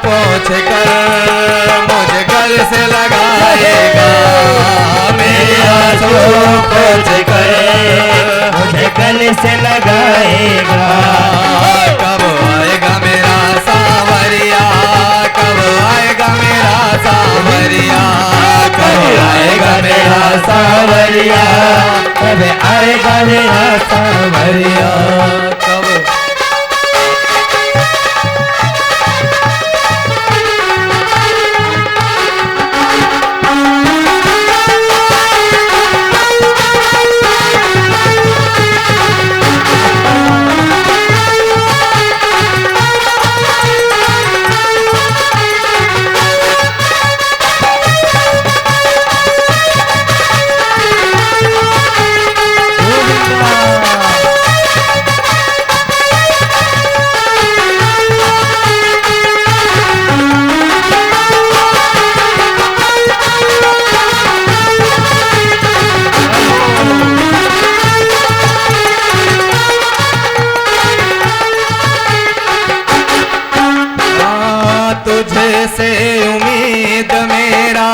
पोंछ कर मुझे गल से लगाएगा, मेरे आंसू पोंछ कर मुझे गले से लगाएगा। कब आएगा मेरा सावरिया, कब आएगा मेरा सावरिया, कब आएगा मेरा सावरिया, कब आएगा मेरा सावरिया। कब से उम्मीद मेरा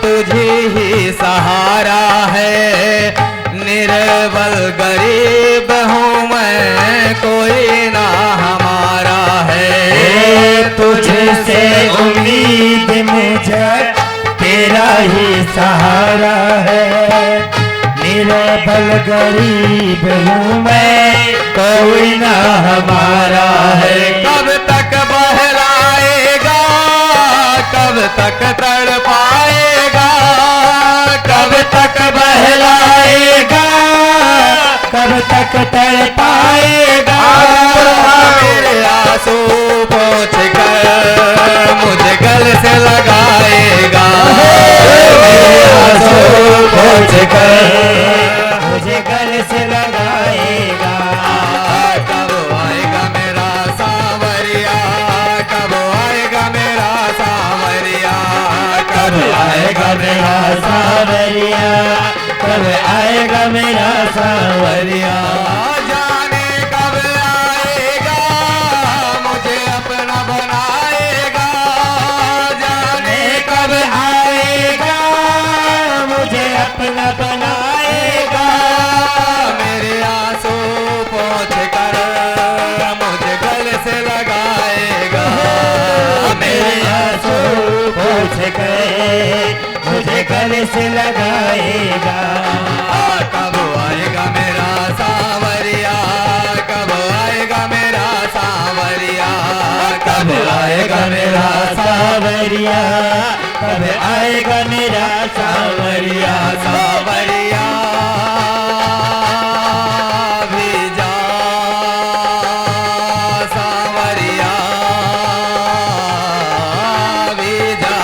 तुझे ही सहारा है, निर्बल गरीब हूँ मैं कोई ना हमारा है। तुझे से उम्मीद मुझे तेरा ही सहारा है, निर्बल गरीब हूँ मैं कोई ना हमारा है। कब तक बहलाएगा, कब तक तड़ पाएगा, कब तक बहलाएगा, कब तक तड़ पाएगा। मेरे आंसू पोंछ कर मुझे गल से लगाएगा, मेरे आंसू पोंछ कर मुझे गल से लगाएगा। कब आएगा मेरा सावरिया, कब आएगा मेरा सावरिया, कब आएगा मेरा सावरिया, कब आएगा मेरा सावरिया। जाने कब आएगा मुझे अपना बनाएगा, जाने कब आएगा मुझे अपना बनाएगा। मेरे आंसू पोंछ कर मुझे गल से लगाएगा, मेरे आंसू पोंछ कर मुझे गले से लगाएगा। कब आएगा मेरा सावरिया, कब आएगा मेरा सावरिया, कब आएगा मेरा सावरिया, कब आएगा मेरा सावरिया। सावरिया भी जा, सावरिया भी जा,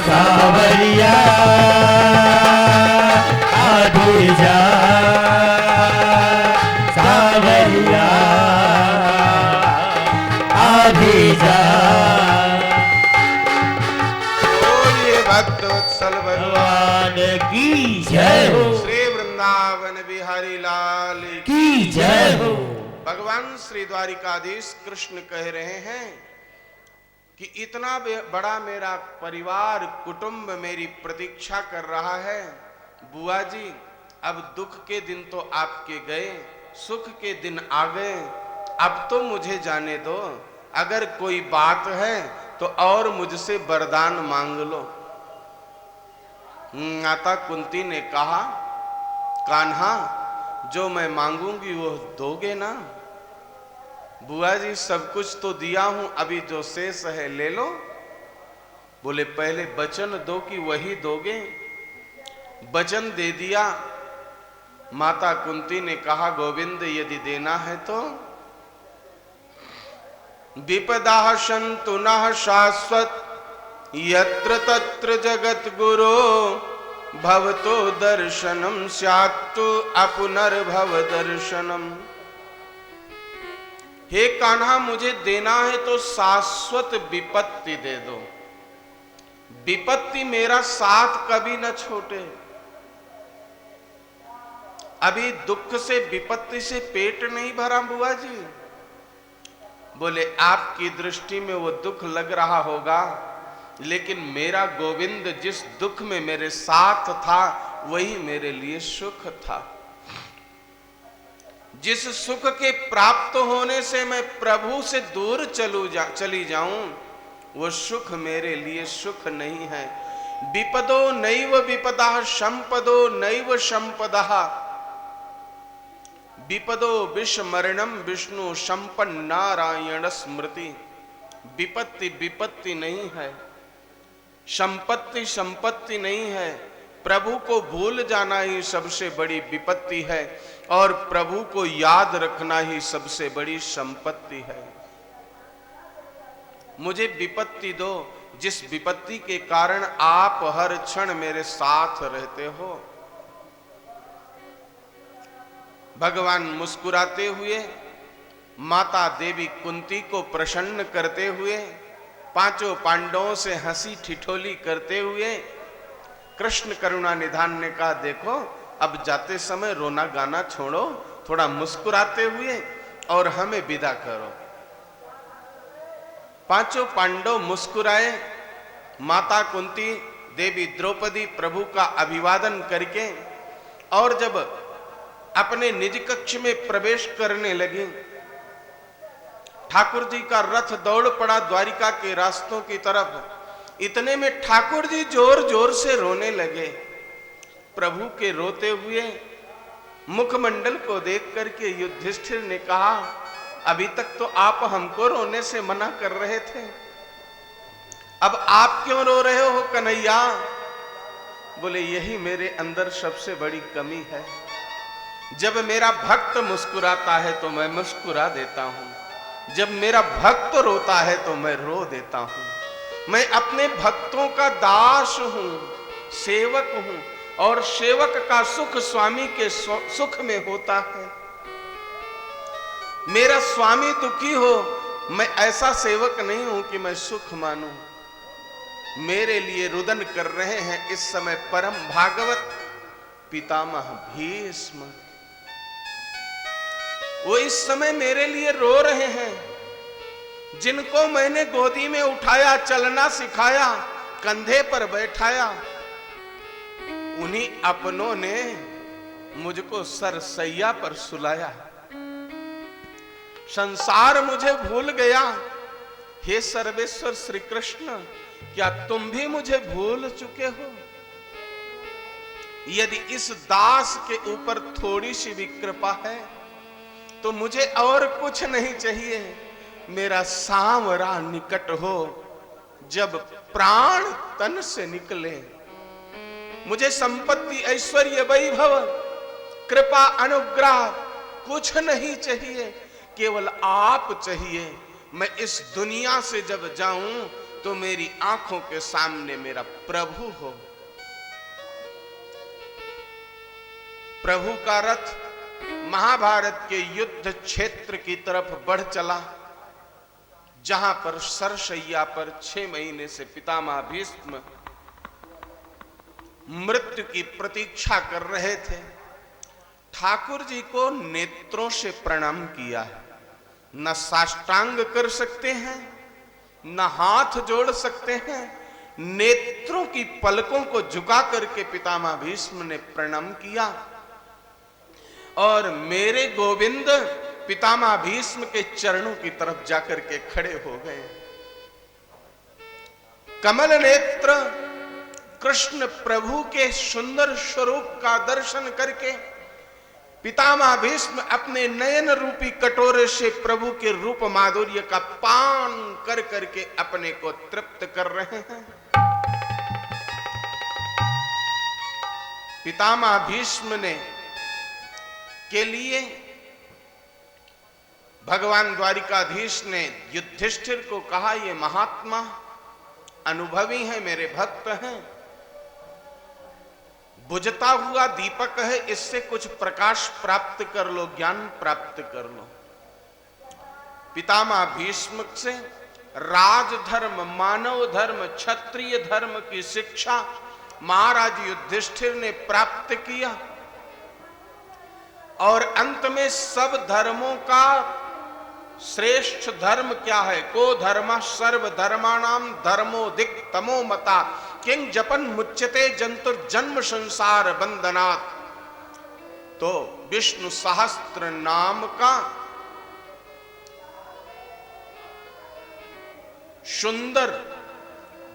सावरिया अभी जा, सावरिया अभी जा। बोलिए भक्त वत्सल भगवान की जय हो, श्री वृंदावन बिहारी लाल की जय हो। भगवान श्री द्वारिकाधीश कृष्ण कह रहे हैं कि इतना बड़ा मेरा परिवार कुटुंब मेरी प्रतीक्षा कर रहा है। बुआ जी, अब दुख के दिन तो आपके गए, सुख के दिन आ गए, अब तो मुझे जाने दो। अगर कोई बात है तो और मुझसे वरदान मांग लो। माता कुंती ने कहा, कान्हा जो मैं मांगूंगी वो दोगे ना? बुआ जी सब कुछ तो दिया हूं, अभी जो शेष है ले लो। बोले पहले वचन दो कि वही दोगे। वचन दे दिया। माता कुंती ने कहा, गोविंद यदि देना है तो विपदा सन्तु नः शाश्वत यत्र तत्र जगत गुरो भवतो दर्शनम स्यात्तु अपुनर्भव दर्शनम। हे कान्हा, मुझे देना है तो शाश्वत विपत्ति दे दो। विपत्ति मेरा साथ कभी न छोटे। अभी दुख से विपत्ति से पेट नहीं भरा बुआ जी। बोले आपकी दृष्टि में वो दुख लग रहा होगा, लेकिन मेरा गोविंद जिस दुख में मेरे साथ था वही मेरे लिए सुख था। जिस सुख के प्राप्त होने से मैं प्रभु से दूर चली जाऊं, वो सुख मेरे लिए सुख नहीं है। विपदो नैव विपदा संपदो नैव संपदा, विपदो विस्मरणम विष्णु संपन्न नारायण स्मृति। विपत्ति विपत्ति नहीं है, संपत्ति संपत्ति नहीं है, प्रभु को भूल जाना ही सबसे बड़ी विपत्ति है और प्रभु को याद रखना ही सबसे बड़ी संपत्ति है। मुझे विपत्ति दो जिस विपत्ति के कारण आप हर क्षण मेरे साथ रहते हो। भगवान मुस्कुराते हुए, माता देवी कुंती को प्रसन्न करते हुए, पांचों पांडवों से हंसी ठिठोली करते हुए कृष्ण करुणा निधान ने कहा, देखो अब जाते समय रोना गाना छोड़ो, थोड़ा मुस्कुराते हुए और हमें विदा करो। पांचों पांडव मुस्कुराए। माता कुंती, देवी द्रौपदी प्रभु का अभिवादन करके और जब अपने निज कक्ष में प्रवेश करने लगी, ठाकुर जी का रथ दौड़ पड़ा द्वारिका के रास्तों की तरफ। इतने में ठाकुर जी जोर जोर से रोने लगे। प्रभु के रोते हुए मुखमंडल को देख करके युधिष्ठिर ने कहा, अभी तक तो आप हमको रोने से मना कर रहे थे, अब आप क्यों रो रहे हो कन्हैया? बोले यही मेरे अंदर सबसे बड़ी कमी है। जब मेरा भक्त मुस्कुराता है तो मैं मुस्कुरा देता हूं, जब मेरा भक्त रोता है तो मैं रो देता हूं। मैं अपने भक्तों का दास हूं, सेवक हूं, और सेवक का सुख स्वामी के सुख में होता है। मेरा स्वामी दुखी हो, मैं ऐसा सेवक नहीं हूं कि मैं सुख मानूं। मेरे लिए रुदन कर रहे हैं इस समय परम भागवत पितामह भीष्म। वो इस समय मेरे लिए रो रहे हैं, जिनको मैंने गोदी में उठाया, चलना सिखाया, कंधे पर बैठाया, उन्हीं अपनों ने मुझको सरसैया पर सुलाया। संसार मुझे भूल गया। हे सर्वेश्वर श्री कृष्ण, क्या तुम भी मुझे भूल चुके हो? यदि इस दास के ऊपर थोड़ी सी भी कृपा है तो मुझे और कुछ नहीं चाहिए। मेरा सांवरा निकट हो, जब प्राण तन से निकले। मुझे संपत्ति, ऐश्वर्य, वैभव, कृपा, अनुग्रह कुछ नहीं चाहिए, केवल आप चाहिए। मैं इस दुनिया से जब जाऊं तो मेरी आंखों के सामने मेरा प्रभु हो। प्रभु का रथ महाभारत के युद्ध क्षेत्र की तरफ बढ़ चला, जहां पर सरशैया पर 6 महीने से पितामह भीष्म मृत्यु की प्रतीक्षा कर रहे थे। ठाकुर जी को नेत्रों से प्रणाम किया है। न साष्टांग कर सकते हैं, न हाथ जोड़ सकते हैं, नेत्रों की पलकों को झुका करके पितामह भीष्म ने प्रणाम किया और मेरे गोविंद पितामह भीष्म के चरणों की तरफ जाकर के खड़े हो गए। कमल नेत्र कृष्ण प्रभु के सुंदर स्वरूप का दर्शन करके पितामह भीष्म अपने नयन रूपी कटोरे से प्रभु के रूप माधुर्य का पान कर करके अपने को तृप्त कर रहे हैं। पितामह भीष्म ने के लिए भगवान द्वारिकाधीश ने युधिष्ठिर को कहा, ये महात्मा अनुभवी है, मेरे भक्त हैं, बुझता हुआ दीपक है, इससे कुछ प्रकाश प्राप्त कर लो, ज्ञान प्राप्त कर लो। पितामह भीष्म से राजधर्म, मानव धर्म, क्षत्रिय धर्म की शिक्षा महाराज युधिष्ठिर ने प्राप्त किया और अंत में सब धर्मों का श्रेष्ठ धर्म क्या है? को धर्म सर्व धर्माणाम धर्मोधिक तमो मता किंग जपन मुच्यते जंतुर जन्म संसार बंधनात्। तो विष्णु सहस्त्र नाम का सुंदर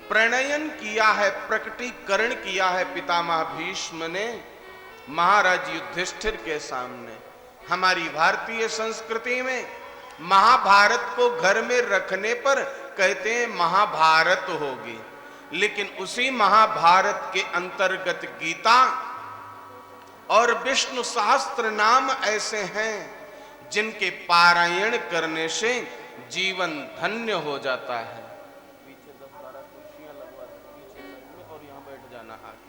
प्रणयन किया है, प्रकटीकरण किया है पितामह भीष्म ने महाराज युधिष्ठिर के सामने। हमारी भारतीय संस्कृति में महाभारत को घर में रखने पर कहते हैं महाभारत होगी, लेकिन उसी महाभारत के अंतर्गत गीता और विष्णु सहस्त्र नाम ऐसे हैं जिनके पारायण करने से जीवन धन्य हो जाता है। पीछे 10-12 कुर्सियां लगवा दो पीछे साइड में और यहां बैठ जाना आगे।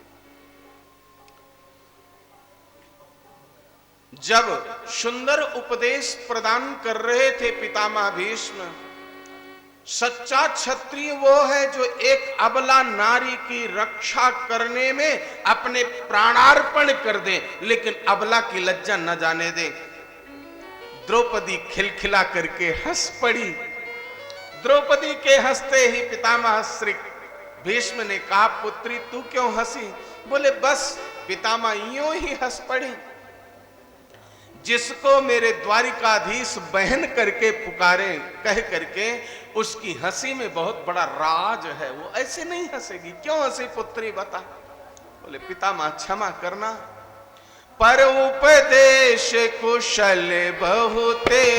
जब सुंदर उपदेश प्रदान कर रहे थे पितामह भीष्म, सच्चा क्षत्रिय वो है जो एक अबला नारी की रक्षा करने में अपने प्राणार्पण कर दे, लेकिन अबला की लज्जा न जाने दे। द्रौपदी खिलखिला करके हंस पड़ी। द्रौपदी के हंसते ही पितामह श्री भीष्म ने कहा, पुत्री तू क्यों हंसी? बोले बस पितामह यूं ही हंस पड़ी। जिसको मेरे द्वारिकाधीश बहन करके पुकारे कह करके उसकी हंसी में बहुत बड़ा राज है, वो ऐसे नहीं हंसेगी। क्यों हंसी पुत्री बता? बोले पितामह क्षमा करना, पर उपदेश कुशल बहु तेरे,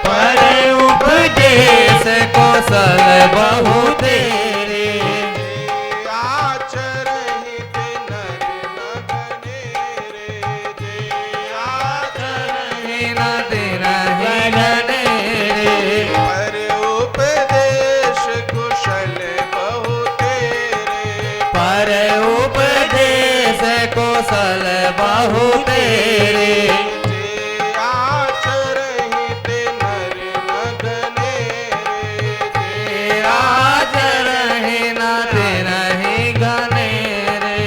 पर उपदेश कौशल बहु तेरे, आचरहित नर नगनेरे, न तेरा ही गनेरे, पर उपदेश कुशल बहु तेरे, पर उपदेश कौशल बहु तेरे, आचरहित नर नगनेरे, आज रहे न तेरा ही गनेरे।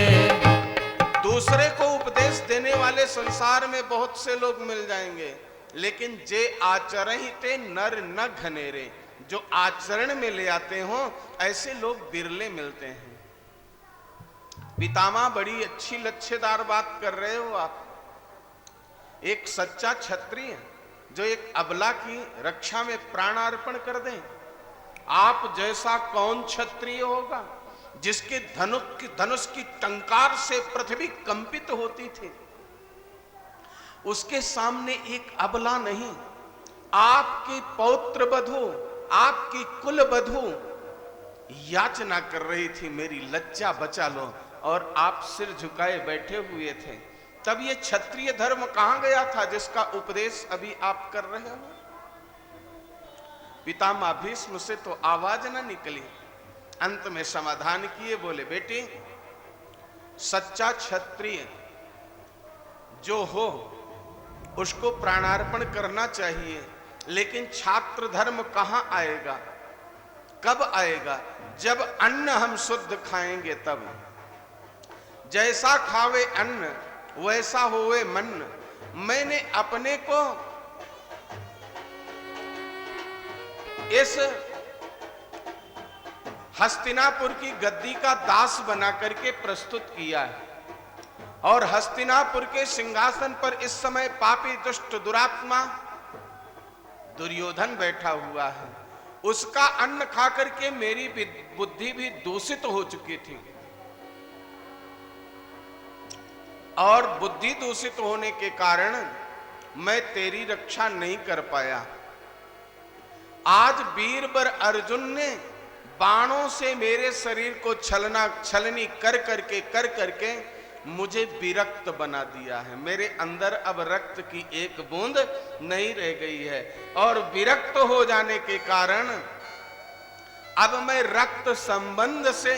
दूसरे को उपदेश देने वाले संसार में बहुत से लोग मिल जाएंगे, लेकिन जे आचरहिते नर न घनेरे, जो आचरण में ले आते हो ऐसे लोग बिरले मिलते हैं। पितामह बड़ी अच्छी लच्छेदार बात कर रहे हो आप। एक सच्चा क्षत्रिय जो एक अबला की रक्षा में प्राणार्पण कर दे, आप जैसा कौन क्षत्रिय होगा जिसके धनुष की टंकार से पृथ्वी कंपित होती थी? उसके सामने एक अबला नहीं, आपकी पौत्र वधू, आपकी कुल वधू याचना कर रही थी, मेरी लज्जा बचा लो, और आप सिर झुकाए बैठे हुए थे। तब ये क्षत्रिय धर्म कहां गया था जिसका उपदेश अभी आप कर रहे हो? पितामह भीष्म से तो आवाज न निकली। अंत में समाधान किए, बोले बेटी सच्चा क्षत्रिय जो हो उसको प्राणार्पण करना चाहिए, लेकिन छात्र धर्म कहां आएगा? कब आएगा? जब अन्न हम शुद्ध खाएंगे तब। जैसा खावे अन्न वैसा होवे मन। मैंने अपने को इस हस्तिनापुर की गद्दी का दास बना करके प्रस्तुत किया है, और हस्तिनापुर के सिंहासन पर इस समय पापी दुष्ट दुरात्मा दुर्योधन बैठा हुआ है। उसका अन्न खा करके मेरी बुद्धि भी दूषित हो चुकी थी, और बुद्धि दूषित होने के कारण मैं तेरी रक्षा नहीं कर पाया। आज वीरवर अर्जुन ने बाणों से मेरे शरीर को छलनी कर करके मुझे विरक्त बना दिया है। मेरे अंदर अब रक्त की एक बूंद नहीं रह गई है, और विरक्त हो जाने के कारण अब मैं रक्त संबंध से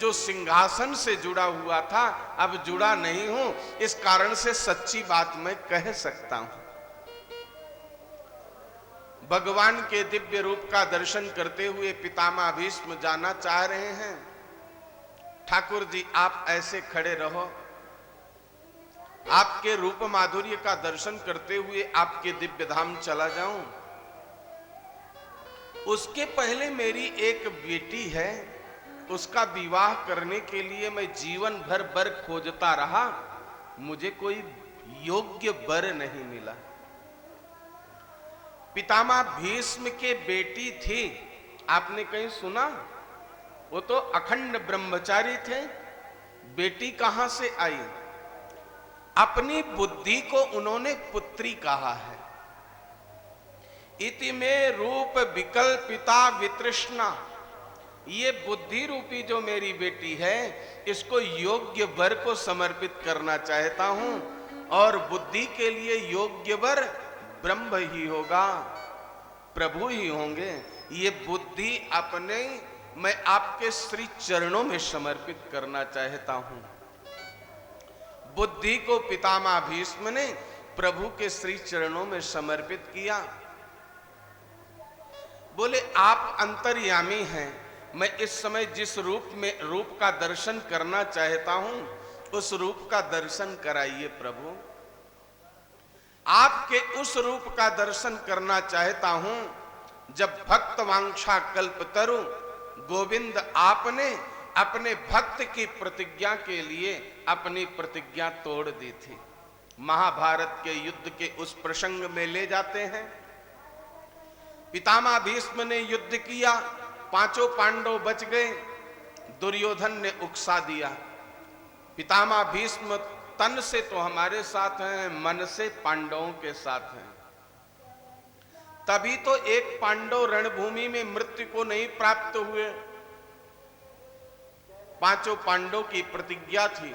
जो सिंहासन से जुड़ा हुआ था अब जुड़ा नहीं हूं। इस कारण से सच्ची बात मैं कह सकता हूं। भगवान के दिव्य रूप का दर्शन करते हुए पितामह भीष्म जाना चाह रहे हैं। ठाकुर जी आप ऐसे खड़े रहो, आपके रूप माधुर्य का दर्शन करते हुए आपके दिव्य धाम चला जाऊं। उसके पहले मेरी एक बेटी है, उसका विवाह करने के लिए मैं जीवन भर वर खोजता रहा, मुझे कोई योग्य वर नहीं मिला। पितामह भीष्म के बेटी थी, आपने कहीं सुना? वो तो अखंड ब्रह्मचारी थे, बेटी कहां से आई? अपनी बुद्धि को उन्होंने पुत्री कहा है। इति में रूप विकल्पिता वितृष्णा, ये बुद्धि रूपी जो मेरी बेटी है, इसको योग्य वर को समर्पित करना चाहता हूं, और बुद्धि के लिए योग्य वर ब्रह्म ही होगा, प्रभु ही होंगे। ये बुद्धि अपने मैं आपके श्री चरणों में समर्पित करना चाहता हूं। बुद्धि को पितामह भीष्म ने प्रभु के श्री चरणों में समर्पित किया। बोले आप अंतर्यामी हैं, मैं इस समय जिस रूप का दर्शन करना चाहता हूं, उस रूप का दर्शन कराइए प्रभु। आपके उस रूप का दर्शन करना चाहता हूं जब भक्त वांछा कल्पतरु गोविंद आपने अपने भक्त की प्रतिज्ञा के लिए अपनी प्रतिज्ञा तोड़ दी थी। महाभारत के युद्ध के उस प्रसंग में ले जाते हैं। पितामह भीष्म ने युद्ध किया, पांचों पांडव बच गए, दुर्योधन ने उकसा दिया। पितामह भीष्म तन से तो हमारे साथ हैं, मन से पांडवों के साथ हैं। तभी तो एक पांडव रणभूमि में मृत्यु को नहीं प्राप्त हुए। पांचों पांडवों की प्रतिज्ञा थी,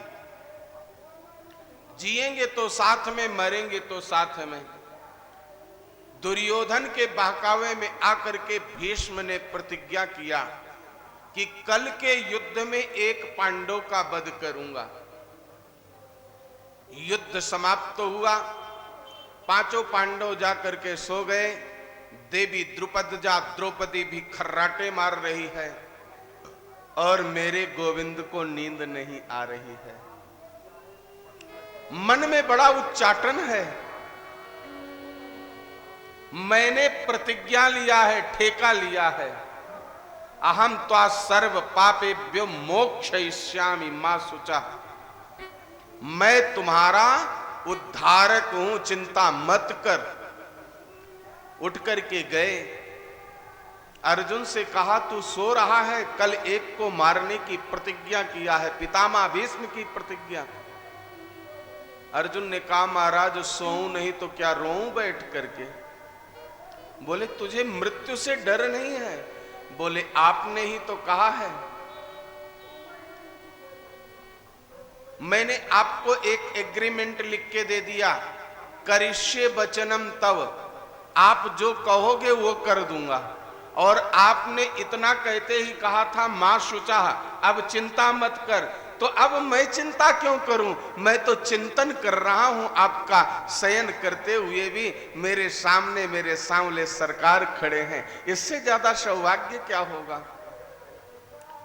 जिएंगे तो साथ में, मरेंगे तो साथ में। दुर्योधन के बहकावे में आकर के भीष्म ने प्रतिज्ञा किया कि कल के युद्ध में एक पांडव का वध करूंगा। युद्ध समाप्त हुआ, पांचों पांडव जाकर के सो गए। देवी द्रौपदी भी खर्राटे मार रही है और मेरे गोविंद को नींद नहीं आ रही है। मन में बड़ा उच्चाटन है। मैंने प्रतिज्ञा लिया है, ठेका लिया है, अहम त्वा सर्व पापेभ्यो मोक्षयिष्यामि मां शुचा, मैं तुम्हारा उद्धारक हूं, चिंता मत कर। उठ करके गए, अर्जुन से कहा तू सो रहा है, कल एक को मारने की प्रतिज्ञा किया है, पितामह भीष्म की प्रतिज्ञा। अर्जुन ने कहा महाराज सोऊं नहीं तो क्या रोऊं बैठ करके? बोले तुझे मृत्यु से डर नहीं है? बोले आपने ही तो कहा है। मैंने आपको एक एग्रीमेंट लिख के दे दिया, करिष्ये वचनम तव, आप जो कहोगे वो कर दूंगा। और आपने इतना कहते ही कहा था मां शुचा, अब चिंता मत कर। तो अब मैं चिंता क्यों करूं? मैं तो चिंतन कर रहा हूं आपका। शयन करते हुए भी मेरे सामने मेरे सांवले सरकार खड़े हैं, इससे ज्यादा सौभाग्य क्या होगा?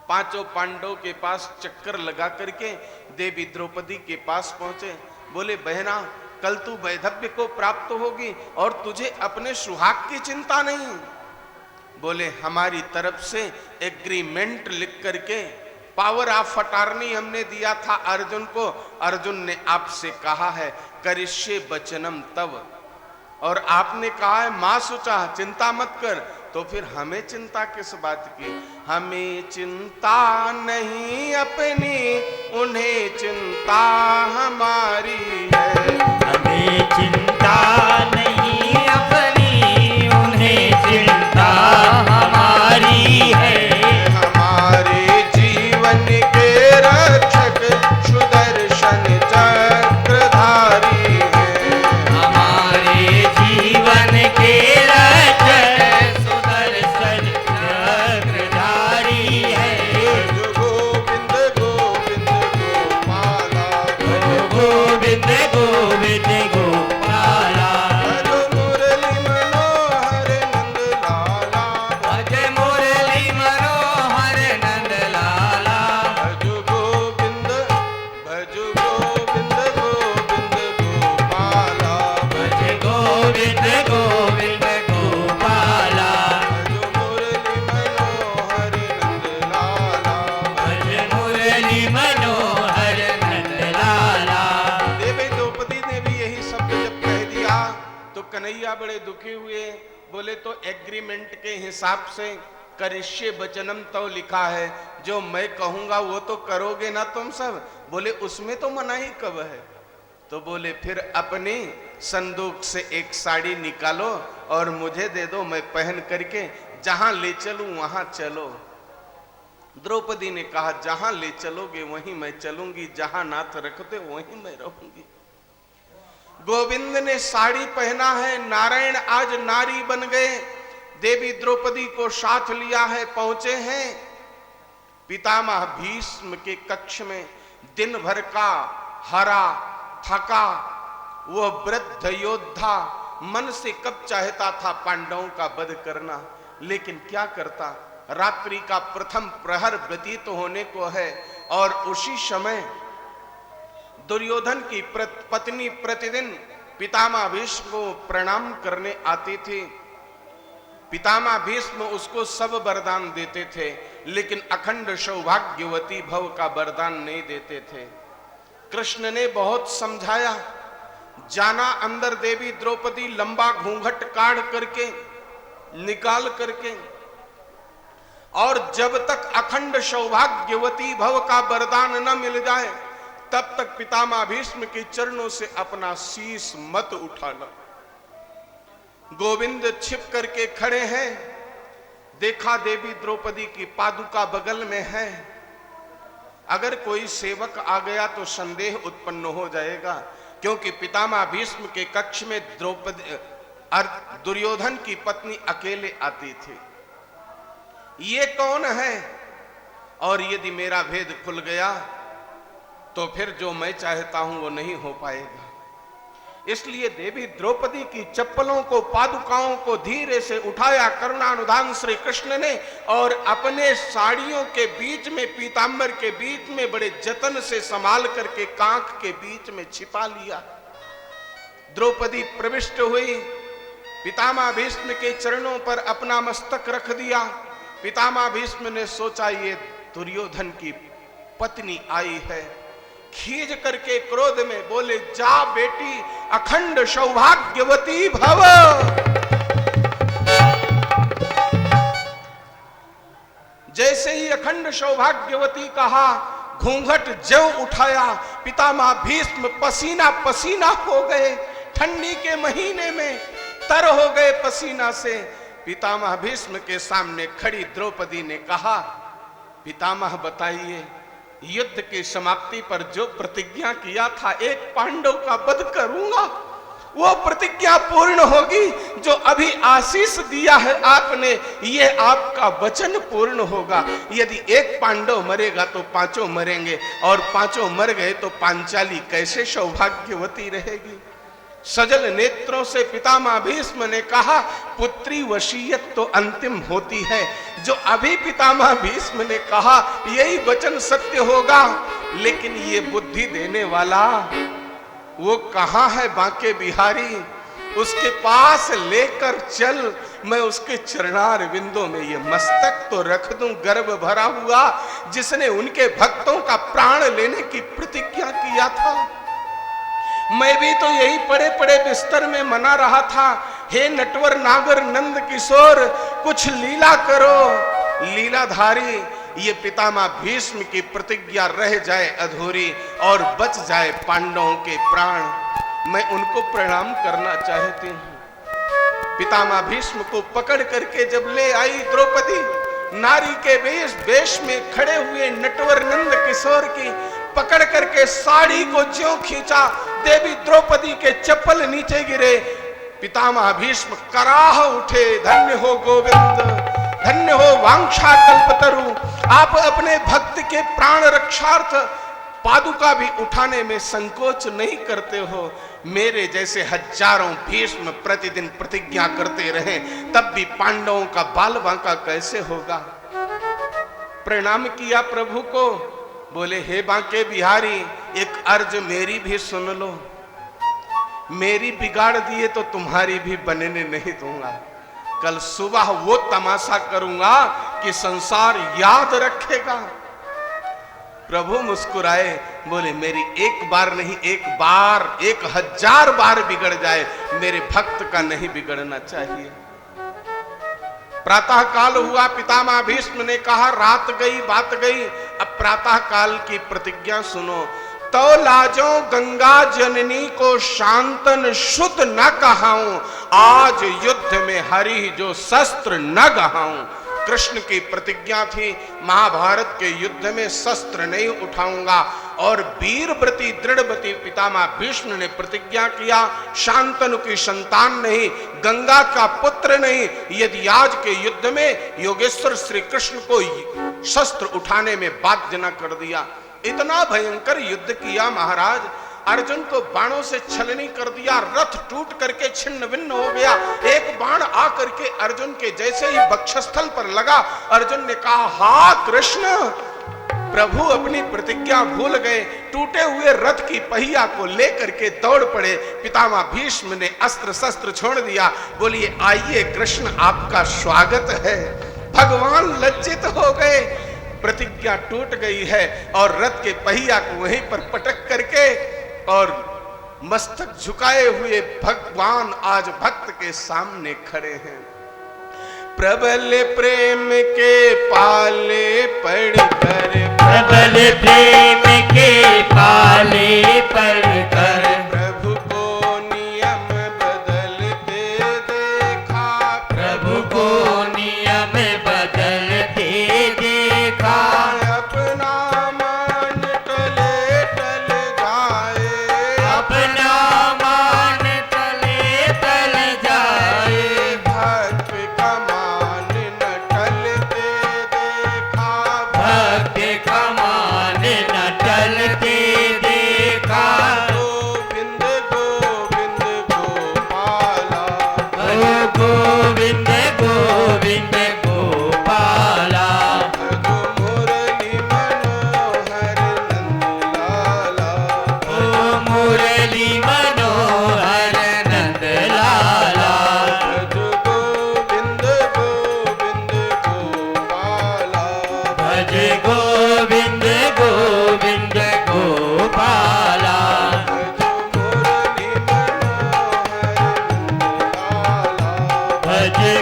पांचों पांडवों के पास चक्कर लगा करके देवी द्रौपदी के पास पहुंचे। बोले बहना, कल तू वैधव्य को प्राप्त होगी और तुझे अपने सुहाग की चिंता नहीं। बोले हमारी तरफ से एग्रीमेंट लिख करके पावर ऑफ अटॉर्नी हमने दिया था अर्जुन को। अर्जुन ने आपसे कहा है करिष्ये वचनम तव, और आपने कहा है मां शुचा, चिंता मत कर। तो फिर हमें चिंता किस बात की? हमें चिंता नहीं अपनी, उन्हें चिंता हमारी है। हमें चिंता नहीं अपनी, उन्हें चिंता हमारी है। हमारे जीवन के रक्षक सुदर्शन चक्रधारी है। हमारे जीवन के रक्षक सुदर्शन चक्रधारी है। जो गोविंद गोविंद गोपाला, गोविंद गोविंद गोपाला, भैया बड़े दुखी हुए। बोले तो एग्रीमेंट के हिसाब से करिष्ये वचनम तो लिखा है, जो मैं कहूंगा वो तो करोगे ना तुम सब। बोले उसमें तो मनाही कब है। तो बोले फिर अपनी संदूक से एक साड़ी निकालो और मुझे दे दो, मैं पहन करके जहां ले चलूं वहां चलो। द्रौपदी ने कहा जहां ले चलोगे वहीं मैं चलूंगी, जहां नाथ रखते वहीं मैं रहूंगी। गोविंद ने साड़ी पहना है, नारायण आज नारी बन गए, देवी द्रौपदी को साथ लिया है, पहुंचे हैं पितामह भीष्म के कक्ष में। दिन भर का हरा थका वो वृद्ध योद्धा मन से कब चाहता था पांडवों का वध करना, लेकिन क्या करता। रात्रि का प्रथम प्रहर व्यतीत होने को है और उसी समय दुर्योधन की पत्नी प्रतिदिन पितामह भीष्म को प्रणाम करने आती थी। पितामह भीष्म उसको सब वरदान देते थे, लेकिन अखंड सौभाग्यवती भव का वरदान नहीं देते थे। कृष्ण ने बहुत समझाया, जाना अंदर देवी द्रौपदी लंबा घूंघट काढ़ करके निकाल करके, और जब तक अखंड सौभाग्यवती भव का वरदान न मिल जाए तब तक पितामह भीष्म के चरणों से अपना शीश मत उठाना। गोविंद छिप करके खड़े हैं, देखा देवी द्रौपदी की पादुका बगल में है। अगर कोई सेवक आ गया तो संदेह उत्पन्न हो जाएगा, क्योंकि पितामह भीष्म के कक्ष में द्रौपदी दुर्योधन की पत्नी अकेले आती थी। ये कौन है? और यदि मेरा भेद खुल गया तो फिर जो मैं चाहता हूं वो नहीं हो पाएगा। इसलिए देवी द्रौपदी की चप्पलों को, पादुकाओं को धीरे से उठाया करुणानुधान श्री कृष्ण ने, और अपने साड़ियों के बीच में, पीतांबर के बीच में बड़े जतन से संभाल करके कांख के बीच में छिपा लिया। द्रौपदी प्रविष्ट हुई, पितामह भीष्म के चरणों पर अपना मस्तक रख दिया। पितामह भीष्म ने सोचा ये दुर्योधन की पत्नी आई है, खींच करके क्रोध में बोले, जा बेटी अखंड सौभाग्यवती भव। जैसे ही अखंड सौभाग्यवती कहा, घूंघट जब उठाया, पितामह भीष्म पसीना पसीना हो गए। ठंडी के महीने में तर हो गए पसीना से। पितामह भीष्म के सामने खड़ी द्रौपदी ने कहा, पितामह बताइए, युद्ध की समाप्ति पर जो प्रतिज्ञा किया था एक पांडव का वध करूंगा, वो प्रतिज्ञा पूर्ण होगी। जो अभी आशीष दिया है आपने, ये आपका वचन पूर्ण होगा। यदि एक पांडव मरेगा तो पांचों मरेंगे, और पांचों मर गए तो पांचाली कैसे सौभाग्यवती रहेगी। सजल नेत्रों से पितामह भीष्म ने कहा, पुत्री वसीयत तो अंतिम होती है। जो अभी पितामह भीष्म ने कहा यही वचन सत्य होगा, लेकिन ये बुद्धि देने वाला वो कहाँ है बांके बिहारी? उसके पास लेकर चल, मैं उसके चरणार बिंदों में ये मस्तक तो रख दूं गर्व भरा हुआ, जिसने उनके भक्तों का प्राण लेने की प्रतिज्ञा किया था। मैं भी तो यही पड़े पड़े बिस्तर में मना रहा था, हे नटवर नागर नंद किशोर, कुछ लीला करो। लीलाधारी, ये पितामह भीष्म की प्रतिज्ञा रह जाए अधूरी और बच जाए पांडवों के प्राण। मैं उनको प्रणाम करना चाहती हूँ। पितामह भीष्म को पकड़ करके जब ले आई द्रौपदी, नारी के वेश में खड़े हुए नटवर नंद किशोर की पकड़ करके साड़ी को ज्यों खींचा, देवी द्रौपदी के चप्पल नीचे गिरे। पितामह भीष्म कराह उठे, धन्य हो गोविंद, धन्य हो वांछा कल्पतरु, आप अपने भक्त के प्राण रक्षार्थ पादुका भी उठाने में संकोच नहीं करते हो। मेरे जैसे हजारों भीष्म प्रतिदिन प्रतिज्ञा करते रहे, तब भी पांडवों का बाल बांका कैसे होगा। प्रणाम किया प्रभु को, बोले हे बांके बिहारी, एक अर्ज मेरी भी सुन लो। मेरी बिगाड़ दिए तो तुम्हारी भी बनने नहीं दूंगा। कल सुबह वो तमाशा करूंगा कि संसार याद रखेगा। प्रभु मुस्कुराए, बोले मेरी एक बार नहीं, एक बार 1000 बार बिगड़ जाए, मेरे भक्त का नहीं बिगड़ना चाहिए। प्रातः काल हुआ, पितामह भीष्म ने कहा रात गई बात गई, अब प्रातः काल की प्रतिज्ञा सुनो। तो लाजो गंगा जननी को शांतन शुद्ध न कहाऊं, आज युद्ध में हरि जो शस्त्र न गहाऊं। कृष्ण की प्रतिज्ञा थी, महाभारत के युद्ध में शस्त्र नहीं उठाऊंगा। और वीरव्रती दृढ़व्रती पितामह भीष्म ने प्रतिज्ञा किया, शांतनु की संतान नहीं, गंगा का पुत्र नहीं, यदि आज के युद्ध में योगेश्वर श्री कृष्ण को शस्त्र उठाने में बाध्य न कर दिया। इतना भयंकर युद्ध किया महाराज, अर्जुन को बाणों से छलनी कर दिया, रथ टूट करके छिन्न भिन्न हो गया। एक बाण आकर के अर्जुन के जैसे ही वक्षस्थल पर लगा, अर्जुन ने कहा हा कृष्ण। प्रभु अपनी प्रतिज्ञा भूल गए, टूटे हुए रथ की पहिया को लेकर के दौड़ पड़े। पितामह भीष्म ने अस्त्र शस्त्र छोड़ दिया, बोलिए आइए कृष्ण आपका स्वागत है। भगवान लज्जित हो गए, प्रतिज्ञा टूट गई है और रथ के पहिया को वहीं पर पटक करके और मस्तक झुकाए हुए भगवान आज भक्त के सामने खड़े हैं। प्रबल प्रेम के पाले पड़कर, प्रबल प्रेम के पाले पड़कर, प्रभु को नियम बदलते देखा, प्रभु को नियम बदलते देखा। अपना मान टले टल जाए, अपना मान तले तल जाए, भक्त का मान न टलते देखा, भक्त का मान न टलते देखा। गोविंद गोविंद गोपाला, ओ गोविंद गोविंद गोपाला, भजो मुरली मनोहर नंदलाला, ओ मुरली मनोहर नंद लाला। भजो गोविंद गोविंद गोपाला, भज गोविंद गोविंद गोपाला, भजो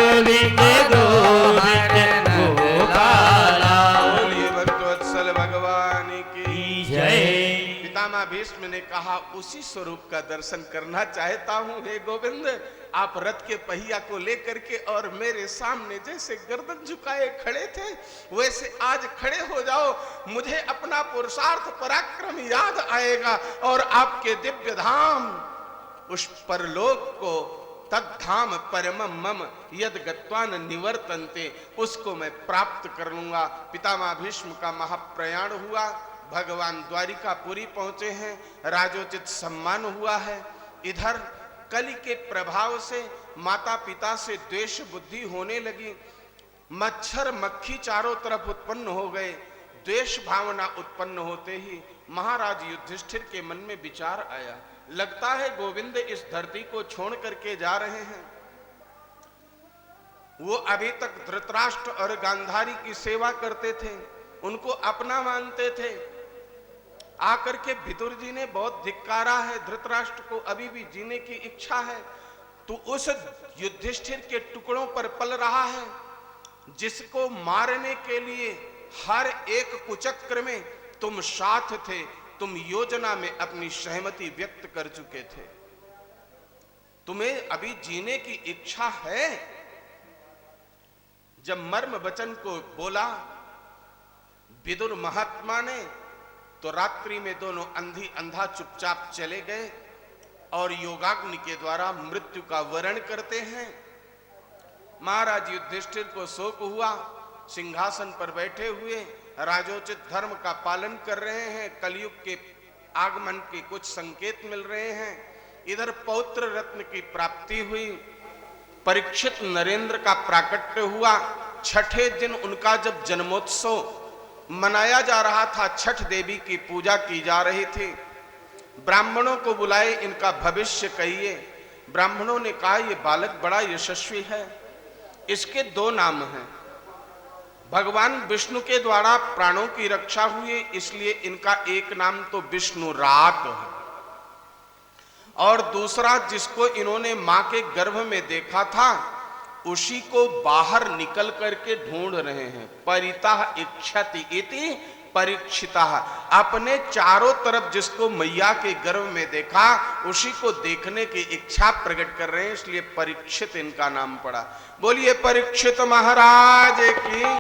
मुरली मनोहर नंदलाला। भज गोविंद गोविंद गोपाला। बोलिए भक्तवत्सल भगवान की जय। पितामह भीष्म ने कहा उसी स्वरूप का दर्शन करना चाहता हूं हे गोविंद। आप रथ के पहिया को लेकर के और मेरे सामने जैसे गर्दन झुकाए खड़े थे वैसे आज खड़े हो जाओ, मुझे अपना पुरुषार्थ पराक्रम याद आएगा और आपके दिव्य धाम उस परलोक को तद्धाम परमम मम यद गत्वान निवर्तन्ते, उसको मैं प्राप्त कर लूंगा। पितामह भीष्म का महाप्रयाण हुआ, भगवान द्वारिकापुरी पहुंचे हैं, राजोचित सम्मान हुआ है। इधर कलि के प्रभाव से माता पिता से द्वेष बुद्धि होने लगी, मच्छर मक्खी चारों तरफ उत्पन्न हो गए। द्वेष भावना उत्पन्न होते ही महाराज युधिष्ठिर के मन में विचार आया, लगता है गोविंद इस धरती को छोड़ करके जा रहे हैं। वो अभी तक धृतराष्ट्र और गांधारी की सेवा करते थे, उनको अपना मानते थे। आकर के विदुर जी ने बहुत धिक्कारा है, धृतराष्ट्र को अभी भी जीने की इच्छा है। तो उस युधिष्ठिर के टुकड़ों पर पल रहा है जिसको मारने के लिए हर एक कुचक्र में तुम साथ थे, तुम योजना में अपनी सहमति व्यक्त कर चुके थे। तुम्हें अभी जीने की इच्छा है? जब मर्म वचन को बोला विदुर महात्मा ने तो रात्रि में दोनों अंधी अंधा चुपचाप चले गए और योगाग्नि के द्वारा मृत्यु का वरण करते हैं। महाराज युधिष्ठिर को शोक हुआ, सिंहासन पर बैठे हुए राजोचित धर्म का पालन कर रहे हैं, कलयुग के आगमन के कुछ संकेत मिल रहे हैं। इधर पौत्र रत्न की प्राप्ति हुई, परीक्षित नरेंद्र का प्राकट्य हुआ। छठे दिन उनका जब जन्मोत्सव मनाया जा रहा था, छठ देवी की पूजा की जा रही थी। ब्राह्मणों को बुलाए, इनका भविष्य कहिए। ब्राह्मणों ने कहा यह बालक बड़ा यशस्वी है, इसके दो नाम हैं, भगवान विष्णु के द्वारा प्राणों की रक्षा हुई, इसलिए इनका एक नाम तो विष्णु रात है। और दूसरा, जिसको इन्होंने मां के गर्भ में देखा था उसी को बाहर निकल करके ढूंढ रहे हैं। परितः इच्छति इति परीक्षिता, अपने चारों तरफ जिसको मैया के गर्भ में देखा उसी को देखने की इच्छा प्रकट कर रहे हैं, इसलिए परीक्षित इनका नाम पड़ा। बोलिए परीक्षित महाराज की।